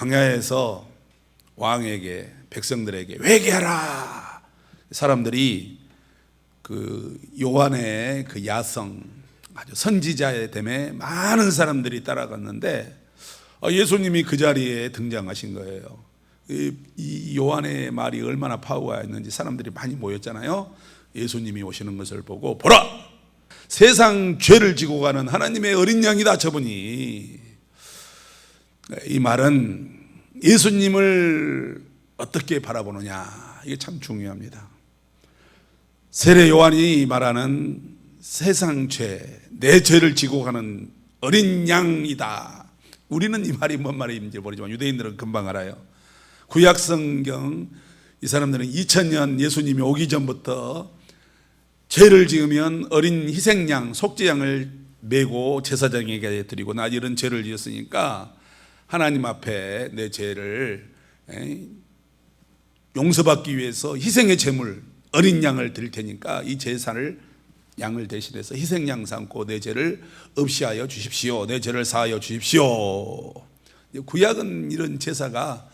광야에서 왕에게 백성들에게 회개하라. 사람들이 그 요한의 그 야성, 아주 선지자의 됨에 많은 사람들이 따라갔는데 예수님이 그 자리에 등장하신 거예요. 이 요한의 말이 얼마나 파워가 있는지 사람들이 많이 모였잖아요. 예수님이 오시는 것을 보고 보라! 세상 죄를 지고 가는 하나님의 어린 양이다. 저분이. 이 말은 예수님을 어떻게 바라보느냐, 이게 참 중요합니다. 세례 요한이 말하는 세상 죄, 내 죄를 지고 가는 어린 양이다. 우리는 이 말이 뭔 말인지 모르지만 유대인들은 금방 알아요. 구약 성경 이 사람들은 2000년 예수님이 오기 전부터 죄를 지으면 어린 희생양, 속죄양을 메고 제사장에게 드리고 나 이런 죄를 지었으니까 하나님 앞에 내 죄를 용서받기 위해서 희생의 제물 어린 양을 드릴 테니까 이 제사를 양을 대신해서 희생양 삼고 내 죄를 없이하여 주십시오. 내 죄를 사하여 주십시오. 구약은 이런 제사가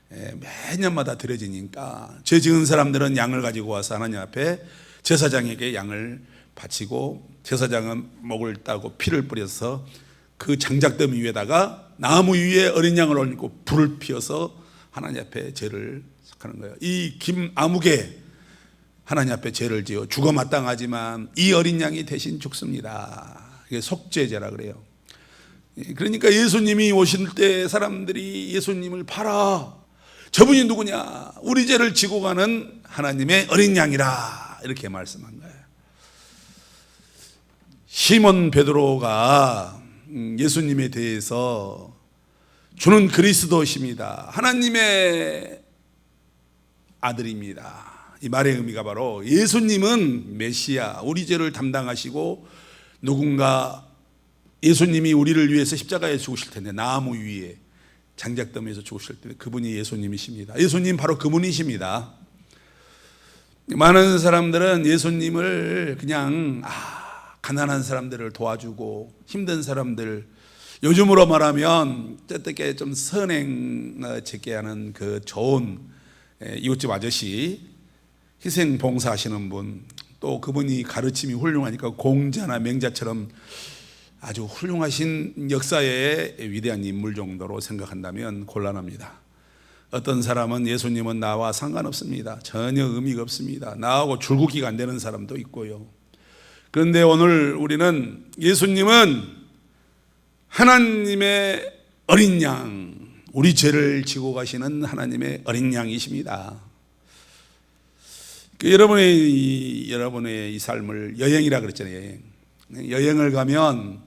매년마다 드려지니까 죄 지은 사람들은 양을 가지고 와서 하나님 앞에 제사장에게 양을 바치고 제사장은 목을 따고 피를 뿌려서 그 장작더미 위에다가 나무 위에 어린 양을 올리고 불을 피워서 하나님 앞에 죄를 하는 거예요. 이 김아무개 하나님 앞에 죄를 지어 죽어 마땅하지만 이 어린 양이 대신 죽습니다. 이게 속죄제라 그래요. 그러니까 예수님이 오실 때 사람들이 예수님을 봐라, 저분이 누구냐, 우리 죄를 지고 가는 하나님의 어린 양이라 이렇게 말씀한 거예요. 시몬 베드로가 예수님에 대해서 주는 그리스도십니다, 하나님의 아들입니다, 이 말의 의미가 바로 예수님은 메시아, 우리 죄를 담당하시고 누군가 예수님이 우리를 위해서 십자가에 죽으실 텐데 나무 위에 장작더미에서 죽으실 텐데 그분이 예수님이십니다. 예수님 바로 그분이십니다. 많은 사람들은 예수님을 그냥 가난한 사람들을 도와주고 힘든 사람들, 요즘으로 말하면 어떻게 좀 선행 짓게 하는 그 좋은 이웃집 아저씨, 희생 봉사하시는 분, 또 그분이 가르침이 훌륭하니까 공자나 맹자처럼 아주 훌륭하신 역사의 위대한 인물 정도로 생각한다면 곤란합니다. 어떤 사람은 예수님은 나와 상관없습니다, 전혀 의미가 없습니다, 나하고 줄긋기가 안 되는 사람도 있고요. 그런데 오늘 우리는 예수님은 하나님의 어린 양, 우리 죄를 지고 가시는 하나님의 어린 양이십니다. 여러분의 이 삶을 여행이라 그랬잖아요. 여행을 가면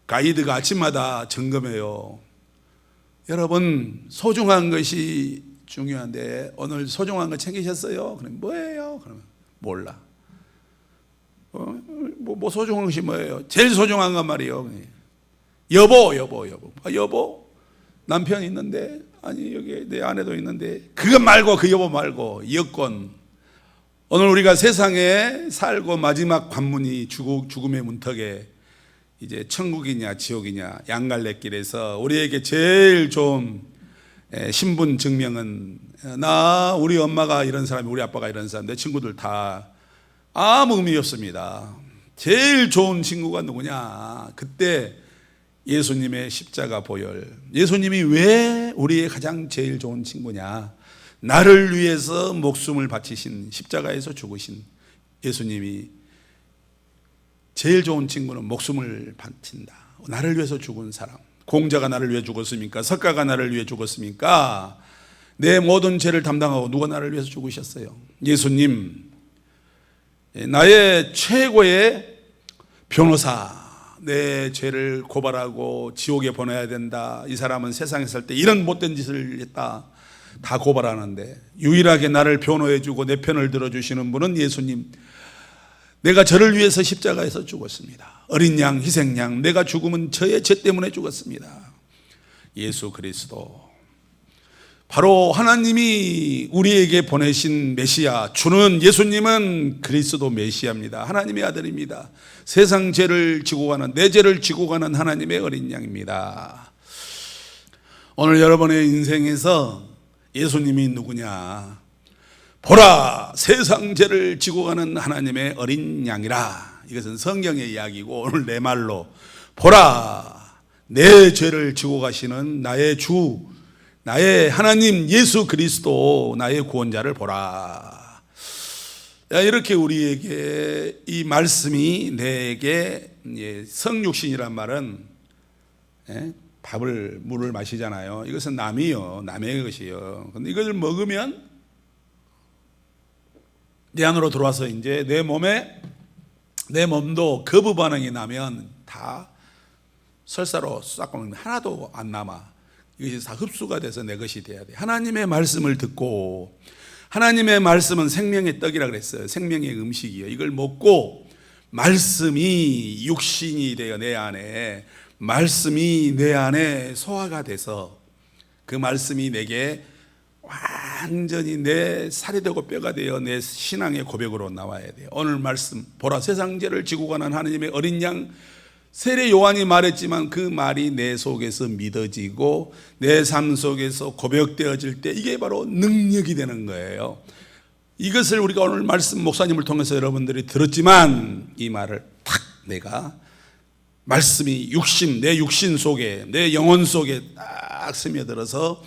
가이드가 아침마다 점검해요. 여러분 소중한 것이 중요한데 오늘 소중한 거 챙기셨어요? 그럼 뭐예요? 그러면 몰라. 뭐 소중한 것이 뭐예요? 제일 소중한 건 말이에요. 여보 남편 있는데, 아니 여기 내 아내도 있는데, 그것 말고, 그 여보 말고 여권. 오늘 우리가 세상에 살고 마지막 관문이 죽음의 문턱에 이제 천국이냐 지옥이냐 양갈래길에서 우리에게 제일 좋은 신분 증명은 우리 엄마가 이런 사람이, 우리 아빠가 이런 사람, 내 친구들 다 아무 의미 없습니다. 제일 좋은 친구가 누구냐? 그때 예수님의 십자가 보혈. 예수님이 왜 우리의 가장 제일 좋은 친구냐? 나를 위해서 목숨을 바치신, 십자가에서 죽으신 예수님이 제일 좋은 친구는 목숨을 바친다. 나를 위해서 죽은 사람. 공자가 나를 위해 죽었습니까? 석가가 나를 위해 죽었습니까? 내 모든 죄를 담당하고 누가 나를 위해서 죽으셨어요? 예수님, 나의 최고의 변호사, 내 죄를 고발하고 지옥에 보내야 된다, 이 사람은 세상에 살 때 이런 못된 짓을 했다, 다 고발하는데 유일하게 나를 변호해주고 내 편을 들어주시는 분은 예수님. 내가 저를 위해서 십자가에서 죽었습니다. 어린 양, 희생양, 내가 죽음은 저의 죄 때문에 죽었습니다. 예수 그리스도, 바로 하나님이 우리에게 보내신 메시아, 주는 예수님은 그리스도 메시아입니다. 하나님의 아들입니다. 세상 죄를 지고 가는, 내 죄를 지고 가는 하나님의 어린 양입니다. 오늘 여러분의 인생에서 예수님이 누구냐? 보라, 세상 죄를 지고 가는 하나님의 어린 양이라. 이것은 성경의 이야기고, 오늘 내 말로 보라, 내 죄를 지고 가시는 나의 주, 나의 하나님 예수 그리스도, 나의 구원자를 보라. 이렇게 우리에게 이 말씀이 내게, 성육신이란 말은 밥을, 물을 마시잖아요. 이것은 남이요, 남의 것이요. 근데 이것을 먹으면 내 안으로 들어와서 이제 내 몸도 거부 반응이 나면 다 설사로 싹 먹으면 하나도 안 남아. 이것이 다 흡수가 돼서 내 것이 돼야 돼. 하나님의 말씀을 듣고, 하나님의 말씀은 생명의 떡이라 그랬어요. 생명의 음식이요. 이걸 먹고 말씀이 육신이 되어 내 안에, 말씀이 내 안에 소화가 돼서 그 말씀이 내게 완전히 내 살이 되고 뼈가 되어 내 신앙의 고백으로 나와야 돼요. 오늘 말씀, 보라, 세상 죄를 지고 가는 하나님의 어린 양, 세례 요한이 말했지만 그 말이 내 속에서 믿어지고 내 삶 속에서 고백되어질 때 이게 바로 능력이 되는 거예요. 이것을 우리가 오늘 말씀, 목사님을 통해서 여러분들이 들었지만 이 말을 탁 내가 말씀이 육신, 내 육신 속에, 내 영혼 속에 딱 스며들어서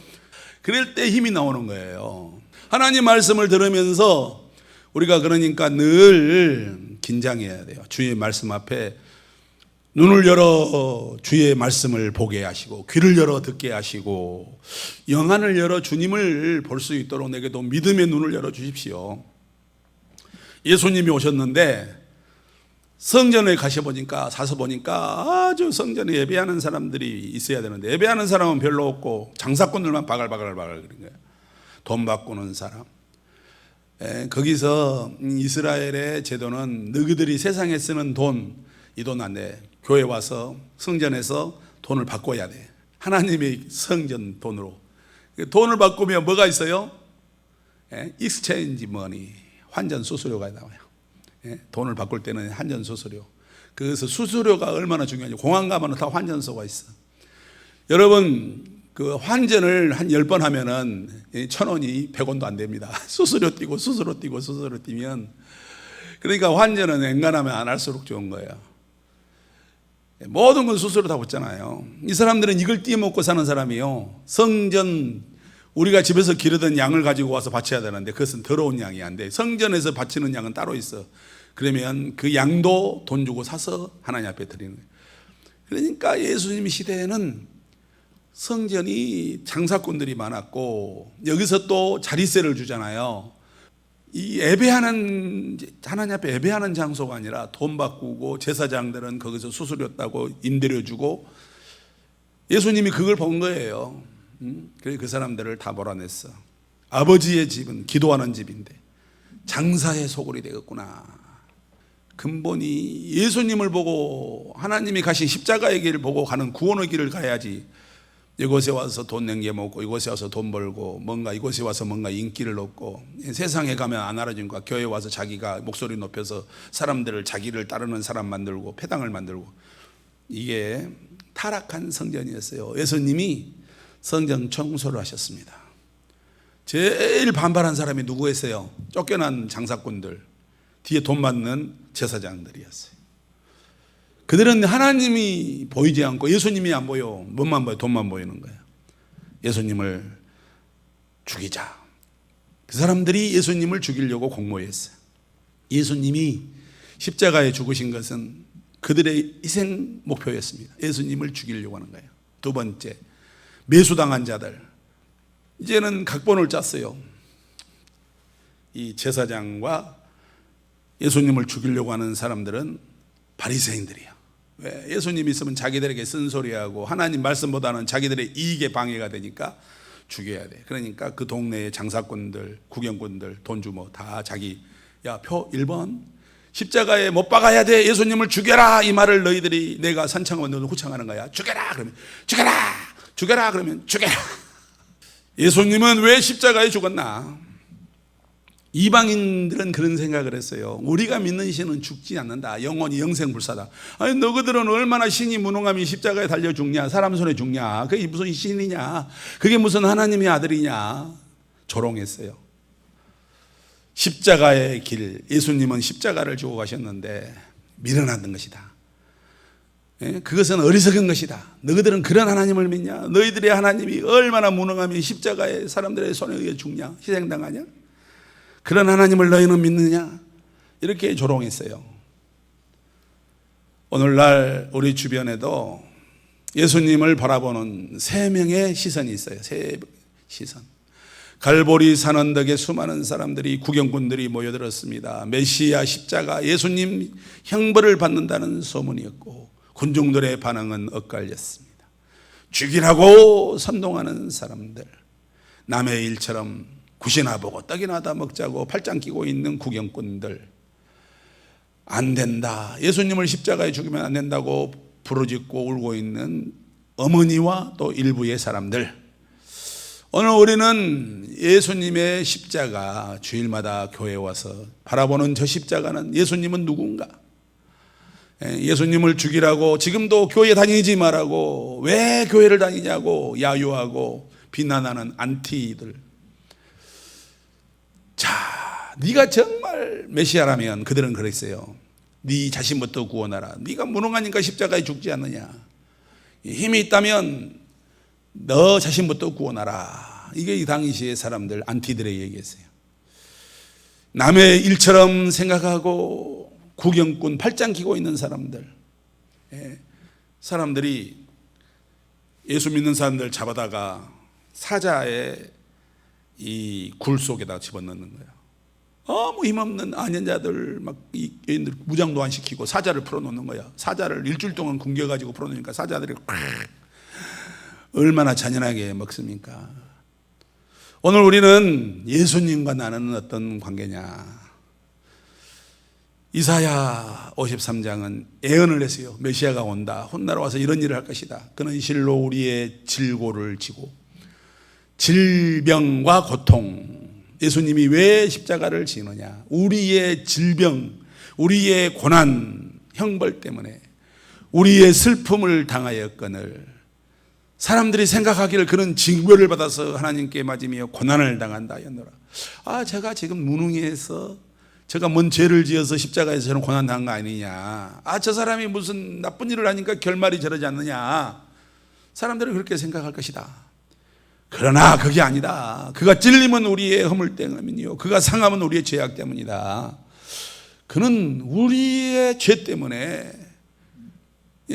그럴 때 힘이 나오는 거예요. 하나님 말씀을 들으면서 우리가 그러니까 늘 긴장해야 돼요. 주의 말씀 앞에 눈을 열어 주의 말씀을 보게 하시고, 귀를 열어 듣게 하시고, 영안을 열어 주님을 볼 수 있도록 내게도 믿음의 눈을 열어 주십시오. 예수님이 오셨는데 성전에 가셔보니까, 사서 보니까 아주 성전에 예배하는 사람들이 있어야 되는데 예배하는 사람은 별로 없고 장사꾼들만 바글바글 그런 거예요. 돈 바꾸는 사람. 거기서 이스라엘의 제도는 너희들이 세상에 쓰는 돈, 이 돈 안 돼. 교회 와서 성전에서 돈을 바꿔야 돼. 하나님의 성전 돈으로. 돈을 바꾸면 뭐가 있어요? 익스체인지 머니, 환전 수수료가 나와요. 돈을 바꿀 때는 환전 수수료. 그래서 수수료가 얼마나 중요한지, 공항 가면 다 환전소가 있어. 여러분, 그 환전을 한 10번 하면은 1,000원이 100원도 안 됩니다. 수수료 띄고 수수료 띄고 수수료 띄면. 그러니까 환전은 앵간하면 안 할수록 좋은 거예요. 모든 건 수수료 다 붙잖아요. 이 사람들은 이걸 띄먹고 사는 사람이요. 성전, 우리가 집에서 기르던 양을 가지고 와서 바쳐야 되는데 그것은 더러운 양이 안 돼. 성전에서 바치는 양은 따로 있어. 그러면 그 양도 돈 주고 사서 하나님 앞에 드리는 거예요. 그러니까 예수님 시대에는 성전이 장사꾼들이 많았고, 여기서 또 자리세를 주잖아요. 이 예배하는, 하나님 앞에 예배하는 장소가 아니라 돈 바꾸고, 제사장들은 거기서 수수료 따고 임대료 주고, 예수님이 그걸 본 거예요. 그래서 그 사람들을 다 몰아냈어. 아버지의 집은 기도하는 집인데 장사의 소굴이 되었구나. 근본이 예수님을 보고, 하나님이 가신 십자가의 길을 보고 가는 구원의 길을 가야지. 이곳에 와서 돈 남겨먹고, 이곳에 와서 돈 벌고, 뭔가 이곳에 와서 뭔가 인기를 얻고, 세상에 가면 안 알아주니까 교회에 와서 자기가 목소리 높여서 사람들을, 자기를 따르는 사람 만들고 패당을 만들고, 이게 타락한 성전이었어요. 예수님이 성전 청소를 하셨습니다. 제일 반발한 사람이 누구였어요? 쫓겨난 장사꾼들, 뒤에 돈 받는 제사장들이었어요. 그들은 하나님이 보이지 않고 예수님이 안 보여. 뭐만 보여? 돈만 보이는 거예요. 예수님을 죽이자. 그 사람들이 예수님을 죽이려고 공모했어요. 예수님이 십자가에 죽으신 것은 그들의 희생 목표였습니다. 예수님을 죽이려고 하는 거예요. 두 번째, 매수당한 자들. 이제는 각본을 짰어요. 이 제사장과 예수님을 죽이려고 하는 사람들은 바리새인들이야. 왜? 예수님이 있으면 자기들에게 쓴소리하고 하나님 말씀보다는 자기들의 이익에 방해가 되니까 죽여야 돼. 그러니까 그 동네의 장사꾼들, 구경꾼들, 돈주모 다 자기, 야, 표 1번 십자가에 못 박아야 돼. 예수님을 죽여라. 이 말을 너희들이, 내가 산창원들 후창하는 거야. 죽여라. 그러면 죽여라. 죽여라. 그러면 죽여라. 예수님은 왜 십자가에 죽었나? 이방인들은 그런 생각을 했어요. 우리가 믿는 신은 죽지 않는다. 영원히 영생불사다. 아니 너희들은 얼마나 신이 무능함이 십자가에 달려 죽냐, 사람 손에 죽냐, 그게 무슨 신이냐, 그게 무슨 하나님의 아들이냐 조롱했어요. 십자가의 길, 예수님은 십자가를 주고 가셨는데 미련한 것이다. 그것은 어리석은 것이다. 너희들은 그런 하나님을 믿냐? 너희들의 하나님이 얼마나 무능함이 십자가에 사람들의 손에 의해 죽냐, 희생당하냐? 그런 하나님을 너희는 믿느냐? 이렇게 조롱했어요. 오늘날 우리 주변에도 예수님을 바라보는 세 명의 시선이 있어요. 세 시선. 갈보리 산언덕에 수많은 사람들이, 구경꾼들이 모여들었습니다. 메시아 십자가 예수님 형벌을 받는다는 소문이었고 군중들의 반응은 엇갈렸습니다. 죽이라고 선동하는 사람들, 남의 일처럼 굿이나 보고 떡이나 다 먹자고 팔짱 끼고 있는 구경꾼들, 안 된다, 예수님을 십자가에 죽이면 안 된다고 부르짖고 울고 있는 어머니와 또 일부의 사람들. 오늘 우리는 예수님의 십자가, 주일마다 교회에 와서 바라보는 저 십자가는 예수님은 누군가? 예수님을 죽이라고 지금도 교회 다니지 말라고, 왜 교회를 다니냐고 야유하고 비난하는 안티들. 자, 네가 정말 메시아라면 그들은 그랬어요. 네 자신부터 구원하라. 네가 무능하니까 십자가에 죽지 않느냐. 힘이 있다면 너 자신부터 구원하라. 이게 이 당시의 사람들, 안티들의 얘기였어요. 남의 일처럼 생각하고 구경꾼, 팔짱 끼고 있는 사람들. 사람들이 예수 믿는 사람들 잡아다가 사자의 이 굴 속에다 집어넣는 거예요. 아무 힘없는 안연자들 막 이 여인들 무장도 안 시키고 사자를 풀어놓는 거야. 사자를 일주일 동안 굶겨가지고 풀어놓으니까 사자들이 얼마나 잔인하게 먹습니까? 오늘 우리는 예수님과 나는 어떤 관계냐? 이사야 53장은 예언을 했어요. 메시아가 온다. 훗날 와서 이런 일을 할 것이다. 그는 실로 우리의 질고를 지고, 질병과 고통. 예수님이 왜 십자가를 지느냐? 우리의 질병, 우리의 고난, 형벌 때문에 우리의 슬픔을 당하였거늘 사람들이 생각하기를 그는 징벌을 받아서 하나님께 맞으며 고난을 당한다 하였노라. 아, 제가 지금 무능해서, 제가 뭔 죄를 지어서 십자가에서 저는 고난 당한 거 아니냐. 아, 저 사람이 무슨 나쁜 일을 하니까 결말이 저러지 않느냐. 사람들은 그렇게 생각할 것이다. 그러나 그게 아니다. 그가 찔림은 우리의 허물 때문이요, 그가 상함은 우리의 죄악 때문이다. 그는 우리의 죄 때문에.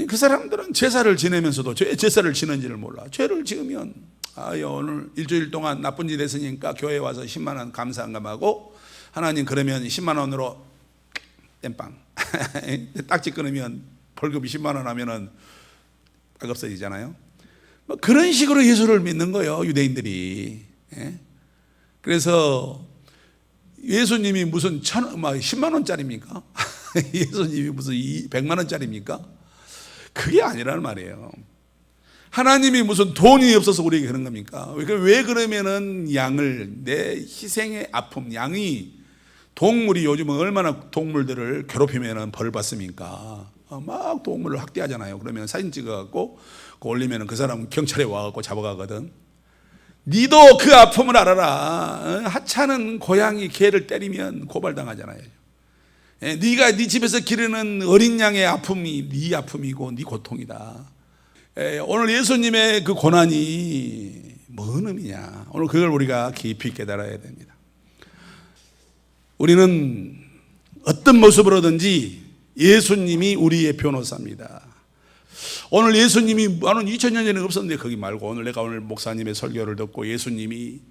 그 사람들은 제사를 지내면서도 제사를 지는지를 몰라. 죄를 지으면 오늘 일주일 동안 나쁜 짓 했으니까 교회에 와서 10만 원 감사한감하고, 하나님 그러면 10만 원으로 땜빵 딱지 끊으면 벌금이 10만 원 하면은 딱 없어지잖아요. 뭐 그런 식으로 예수를 믿는 거예요, 유대인들이. 그래서 예수님이 무슨 10만 원짜리입니까? 예수님이 무슨 100만 원짜리입니까? 그게 아니라는 말이에요. 하나님이 무슨 돈이 없어서 우리에게 그런 겁니까? 왜 그러면은 양을, 내 희생의 아픔, 양이, 동물이 요즘은 얼마나 동물들을 괴롭히면 벌 받습니까? 막 동물을 학대하잖아요. 그러면 사진 찍어갖고 올리면 그 사람은 경찰에 와갖고 잡아가거든. 니도 그 아픔을 알아라. 하찮은 고양이 개를 때리면 고발당하잖아요. 네가 네 집에서 기르는 어린 양의 아픔이 네 아픔이고 네 고통이다. 오늘 예수님의 그 고난이 뭔 의미냐? 오늘 그걸 우리가 깊이 깨달아야 됩니다. 우리는 어떤 모습으로든지 예수님이 우리의 변호사입니다. 오늘 예수님이 나는 2000년 전에 없었는데 거기 말고, 오늘 내가 오늘 목사님의 설교를 듣고 예수님이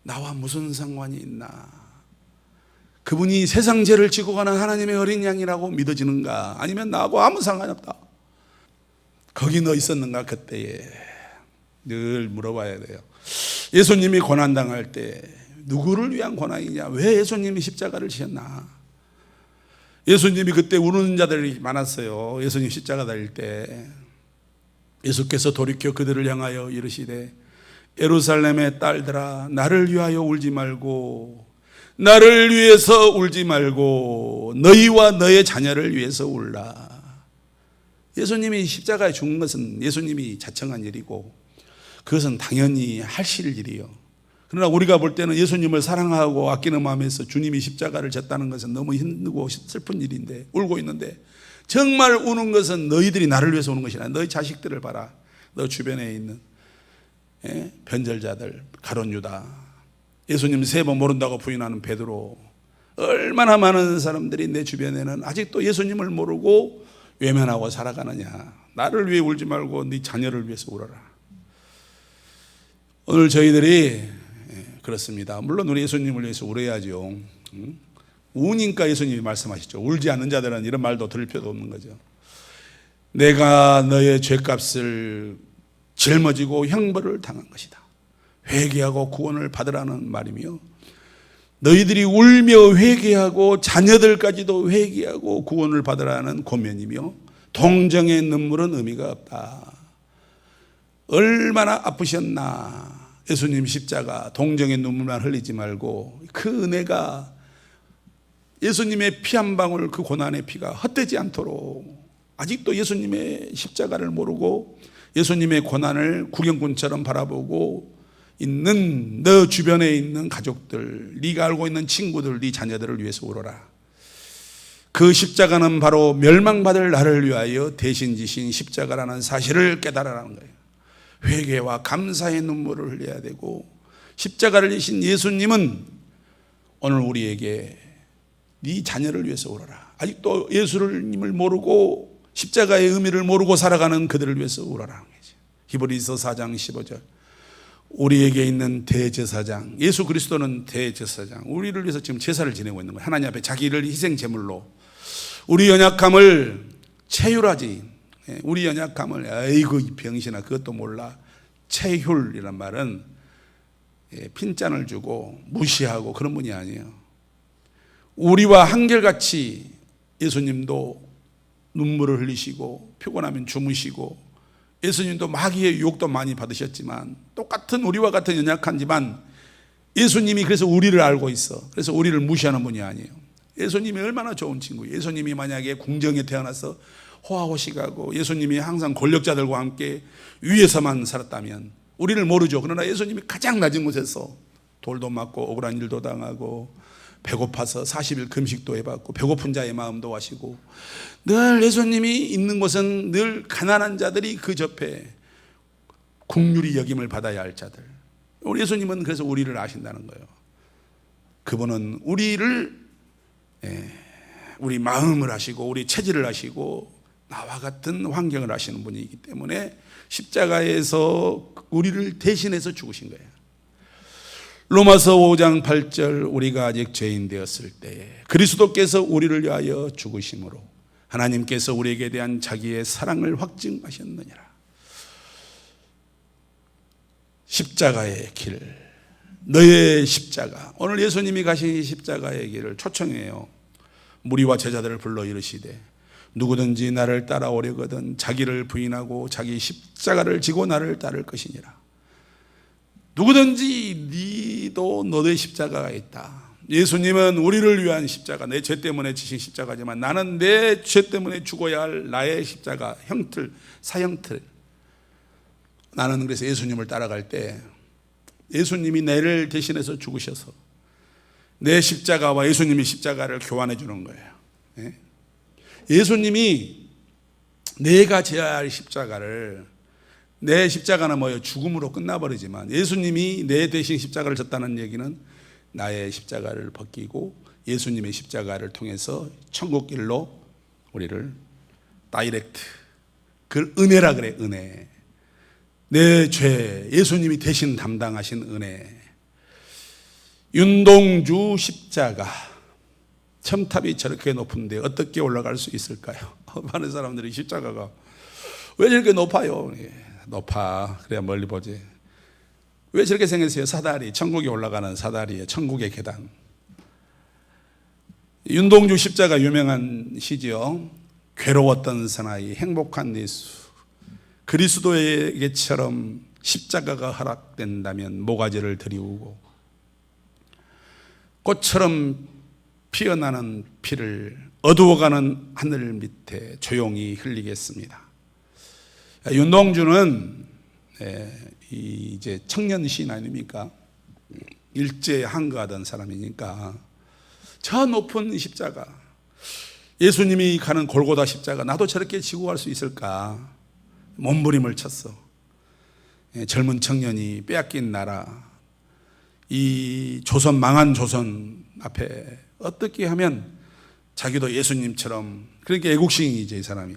나와 무슨 상관이 있나? 그분이 세상 죄를 지고 가는 하나님의 어린 양이라고 믿어지는가? 아니면 나하고 아무 상관이 없다. 거기 너 있었는가? 그때에 늘 물어봐야 돼요. 예수님이 고난당할 때 누구를 위한 고난이냐? 왜 예수님이 십자가를 지셨나? 예수님이 그때 우는 자들이 많았어요. 예수님 십자가 달릴 때 예수께서 돌이켜 그들을 향하여 이르시되, 예루살렘의 딸들아, 나를 위하여 울지 말고 나를 위해서 울지 말고 너희와 너의 자녀를 위해서 울라. 예수님이 십자가에 죽은 것은 예수님이 자청한 일이고 그것은 당연히 하실 일이요. 그러나 우리가 볼 때는 예수님을 사랑하고 아끼는 마음에서 주님이 십자가를 졌다는 것은 너무 힘들고 슬픈 일인데, 울고 있는데, 정말 우는 것은 너희들이 나를 위해서 우는 것이 아니라 너희 자식들을 봐라. 너 주변에 있는 변절자들, 가룟 유다, 예수님 3번 모른다고 부인하는 베드로, 얼마나 많은 사람들이 내 주변에는 아직도 예수님을 모르고 외면하고 살아가느냐. 나를 위해 울지 말고 네 자녀를 위해서 울어라. 오늘 저희들이 그렇습니다. 물론 우리 예수님을 위해서 울어야죠. 우니까 예수님이 말씀하시죠. 울지 않는 자들은 이런 말도 들을 필요도 없는 거죠. 내가 너의 죄값을 짊어지고 형벌을 당한 것이다. 회개하고 구원을 받으라는 말이며, 너희들이 울며 회개하고 자녀들까지도 회개하고 구원을 받으라는 권면이며, 동정의 눈물은 의미가 없다. 얼마나 아프셨나. 예수님 십자가, 동정의 눈물만 흘리지 말고 그 은혜가, 예수님의 피 한 방울, 그 고난의 피가 헛되지 않도록, 아직도 예수님의 십자가를 모르고 예수님의 고난을 구경꾼처럼 바라보고 있는 너 주변에 있는 가족들, 네가 알고 있는 친구들, 네 자녀들을 위해서 울어라. 그 십자가는 바로 멸망받을 나를 위하여 대신 지신 십자가라는 사실을 깨달으라는 거예요. 회개와 감사의 눈물을 흘려야 되고, 십자가를 지신 예수님은 오늘 우리에게 네 자녀를 위해서 울어라. 아직도 예수님을 모르고 십자가의 의미를 모르고 살아가는 그들을 위해서 울어라는 거죠. 히브리서 4장 15절. 우리에게 있는 대제사장, 예수 그리스도는 대제사장, 우리를 위해서 지금 제사를 지내고 있는 거예요. 하나님 앞에 자기를 희생 제물로 우리 연약함을 체휼하지. 우리 연약함을, 아이고 이 병신아 그것도 몰라. 체휼이란 말은 핀잔을 주고 무시하고 그런 분이 아니에요. 우리와 한결같이 예수님도 눈물을 흘리시고 피곤하면 주무시고, 예수님도 마귀의 유혹도 많이 받으셨지만 똑같은 우리와 같은 연약하지만 예수님이 그래서 우리를 알고 있어. 그래서 우리를 무시하는 분이 아니에요. 예수님이 얼마나 좋은 친구예요. 예수님이 만약에 궁정에 태어나서 호화호식하고 예수님이 항상 권력자들과 함께 위에서만 살았다면 우리를 모르죠. 그러나 예수님이 가장 낮은 곳에서 돌도 맞고 억울한 일도 당하고 배고파서 40일 금식도 해봤고 배고픈 자의 마음도 하시고, 늘 예수님이 있는 곳은 늘 가난한 자들이 그 접해 국률이 여김을 받아야 할 자들. 우리 예수님은 그래서 우리를 아신다는 거예요. 그분은 우리를, 우리 마음을 아시고 우리 체질을 아시고 나와 같은 환경을 아시는 분이기 때문에 십자가에서 우리를 대신해서 죽으신 거예요. 로마서 5장 8절, 우리가 아직 죄인 되었을 때 그리스도께서 우리를 위하여 죽으심으로 하나님께서 우리에게 대한 자기의 사랑을 확증하셨느니라. 십자가의 길, 너의 십자가. 오늘 예수님이 가신 십자가의 길을 초청해요. 무리와 제자들을 불러 이르시되 누구든지 나를 따라오려거든 자기를 부인하고 자기 십자가를 지고 나를 따를 것이니라. 누구든지 너도 너의 십자가가 있다. 예수님은 우리를 위한 십자가, 내 죄 때문에 지신 십자가지만 나는 내 죄 때문에 죽어야 할 나의 십자가 형틀, 사형틀. 나는 그래서 예수님을 따라갈 때 예수님이 나를 대신해서 죽으셔서 내 십자가와 예수님의 십자가를 교환해 주는 거예요. 예수님이 내가 져야 할 십자가를, 내 십자가는 뭐예요? 죽음으로 끝나버리지만 예수님이 내 대신 십자가를 졌다는 얘기는 나의 십자가를 벗기고 예수님의 십자가를 통해서 천국길로 우리를 다이렉트, 그 은혜라 그래. 은혜. 내 죄 예수님이 대신 담당하신 은혜. 윤동주 십자가, 첨탑이 저렇게 높은데 어떻게 올라갈 수 있을까요? 많은 사람들이 십자가가 왜 저렇게 높아요? 높아. 그래야 멀리 보지. 왜 저렇게 생겼어요? 사다리, 천국에 올라가는 사다리에 천국의 계단. 윤동주 십자가 유명한 시죠. 괴로웠던 사나이 행복한 예수. 그리스도에게처럼 십자가가 허락된다면 모가지를 들이우고 꽃처럼 피어나는 피를 어두워가는 하늘 밑에 조용히 흘리겠습니다. 윤동주는 이제 청년 시인 아닙니까? 일제 항거하던 사람이니까 저 높은 십자가, 예수님이 가는 골고다 십자가 나도 저렇게 지고 갈 수 있을까 몸부림을 쳤어. 젊은 청년이 빼앗긴 나라, 이 조선, 망한 조선 앞에 어떻게 하면 자기도 예수님처럼, 그러니까 애국시인이죠 이 사람이.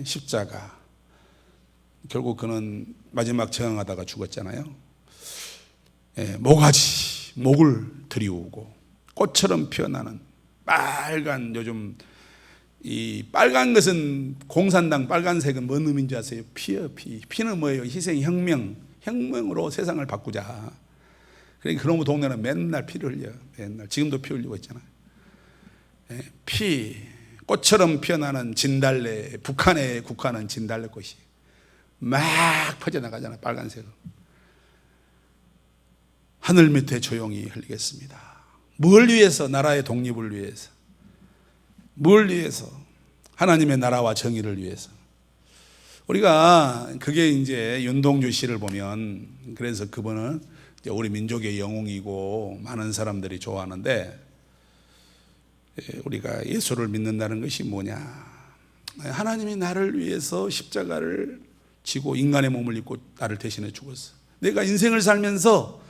십자가. 결국 그는 마지막 저항하다가 죽었잖아요. 모가지, 목을 들이우고 꽃처럼 피어나는 빨간, 요즘 이 빨간 것은, 공산당 빨간색은 뭔 의미인지 아세요? 피요, 피. 피는 뭐예요? 희생, 혁명. 혁명으로 세상을 바꾸자. 그러니까 그런 동네는 맨날 피를 흘려요. 맨날. 지금도 피 흘리고 있잖아요. 피, 꽃처럼 피어나는 진달래, 북한에 국화는 진달래 꽃이 막 퍼져나가잖아요. 빨간색으로. 하늘 밑에 조용히 흘리겠습니다. 뭘 위해서? 나라의 독립을 위해서. 뭘 위해서? 하나님의 나라와 정의를 위해서. 우리가 그게 이제 윤동주 씨를 보면, 그래서 그분은 이제 우리 민족의 영웅이고 많은 사람들이 좋아하는데, 우리가 예수를 믿는다는 것이 뭐냐? 하나님이 나를 위해서 십자가를 지고 인간의 몸을 입고 나를 대신해 죽었어. 내가 인생을 살면서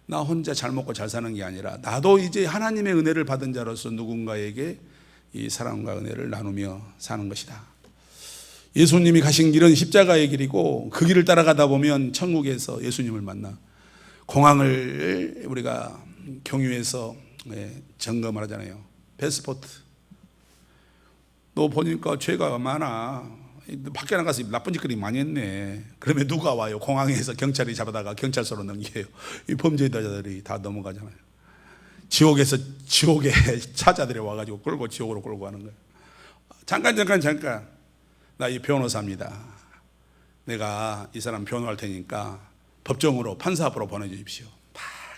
나 혼자 잘 먹고 잘 사는 게 아니라 나도 이제 하나님의 은혜를 받은 자로서 누군가에게 이 사랑과 은혜를 나누며 사는 것이다. 예수님이 가신 길은 십자가의 길이고, 그 길을 따라가다 보면 천국에서 예수님을 만나. 공항을 우리가 경유해서 점검을 하잖아요. 패스포트. 너 보니까 죄가 많아. 밖에 나가서 나쁜 짓거리 많이 했네. 그러면 누가 와요? 공항에서 경찰이 잡아다가 경찰서로 넘겨요. 이 범죄자들이 다 넘어가잖아요. 지옥에서 지옥에 차자들이 와가지고 끌고 지옥으로 끌고 가는 거예요. 잠깐. 나 이 변호사입니다. 내가 이 사람 변호할 테니까 법정으로, 판사 앞으로 보내주십시오.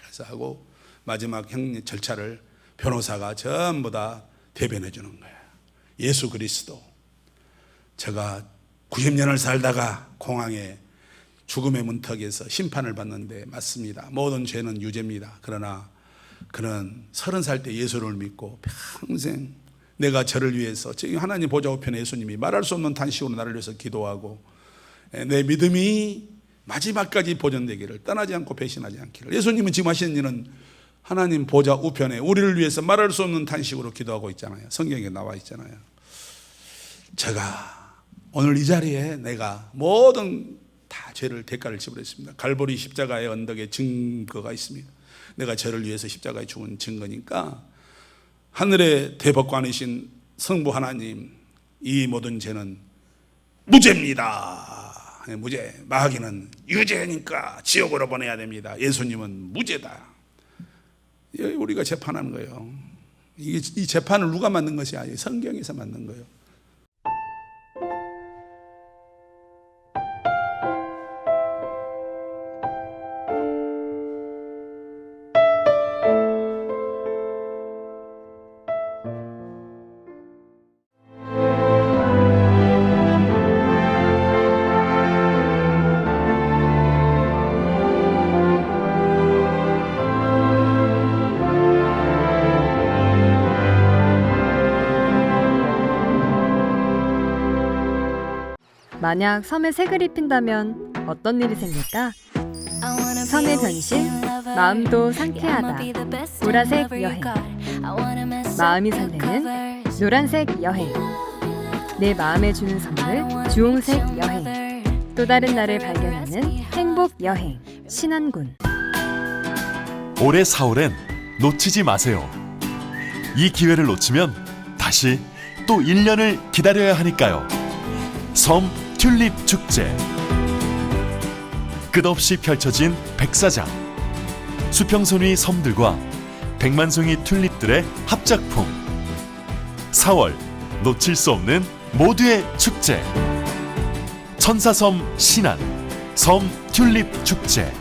그래서 하고 마지막 절차를 변호사가 전부 다 대변해 주는 거예요. 예수 그리스도, 제가 90년을 살다가 공항에 죽음의 문턱에서 심판을 받는데 맞습니다. 모든 죄는 유죄입니다. 그러나 그는 30살 때 예수를 믿고 평생 내가 저를 위해서, 하나님 보좌 우편에 예수님이 말할 수 없는 탄식으로 나를 위해서 기도하고, 내 믿음이 마지막까지 보존되기를, 떠나지 않고 배신하지 않기를. 예수님은 지금 하시는 일은 하나님 보좌 우편에 우리를 위해서 말할 수 없는 탄식으로 기도하고 있잖아요. 성경에 나와 있잖아요. 제가 오늘 이 자리에 내가 모든 다 죄를 대가를 지불했습니다. 갈보리 십자가의 언덕에 증거가 있습니다. 내가 저를 위해서 십자가에 죽은 증거니까 하늘의 대법관이신 성부 하나님, 이 모든 죄는 무죄입니다. 무죄. 마귀는 유죄니까 지옥으로 보내야 됩니다. 예수님은 무죄다. 우리가 재판하는 거예요. 이 재판을 누가 만든 것이 아니에요. 성경에서 만든 거예요. 만약 섬에 색을 입힌다면 어떤 일이 생길까? 섬의 변신, 마음도 상쾌하다. 보라색 여행. 마음이 설레는 노란색 여행. 내 마음에 주는 선물, 주홍색 여행. 또 다른 나를 발견하는 행복 여행. 신안군. 올해 4월엔 놓치지 마세요. 이 기회를 놓치면 다시 또 1년을 기다려야 하니까요. 섬 튤립 축제. 끝없이 펼쳐진 백사장. 수평선의 섬들과 100만 송이 튤립들의 합작품. 4월 놓칠 수 없는 모두의 축제. 천사섬 신안 섬 튤립 축제.